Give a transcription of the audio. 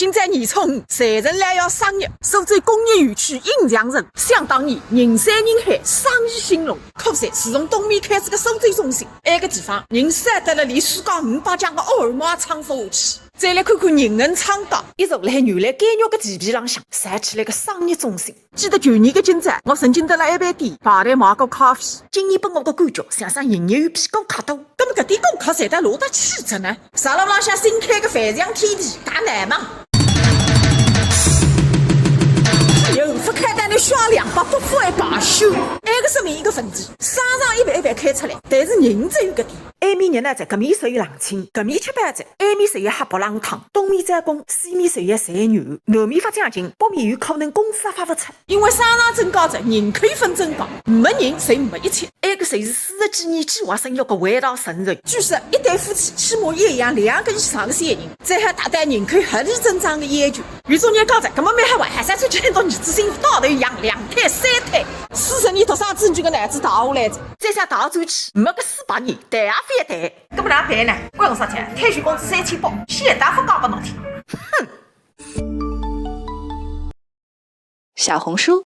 今在年初5，财神来要生日，苏州工业园区印象城，想当年人山人海，生意兴隆。可惜自从东面开始个苏州中心，埃个地方人少得了，连世界500强个奥尔玛也撑不下去。再来看看人文昌岛，一座辣原来监狱个地皮浪向设起来个商业中心。记得去年个今朝，我曾经到了一饭店排队买过咖啡。今年拨我个感觉像啥营业员比顾客多。那么搿点顾客赚得落得起着呢？沙龙浪向新开个饭场天地大难忘。有不开单的刷200不付还罢休，埃个说明一个问题：商场一盘开出来，但是人只有搿点。埃面热呢在搿面属于冷清，搿面吃板子，埃面属于黑白冷汤，东面再工，西面属于残牛，南面发奖金，北面有可能工资也发不出。因为商场增高着，人口分增高，没人就没一切。埃个就是40几年计划生育个弯道成熟。据说一对夫妻起码也养2个以上的三人，再还达到人口合理增长的要求。有种人讲着，搿么蛮好玩，还3岁就很多儿子幸福到头养2胎3胎，40年独生子女个男子逃下来着，再想逃转去，没个400年，谈也非要谈。搿么哪办呢？关我啥体？退休工资3000包，现大夫讲拨侬听。哼。小红书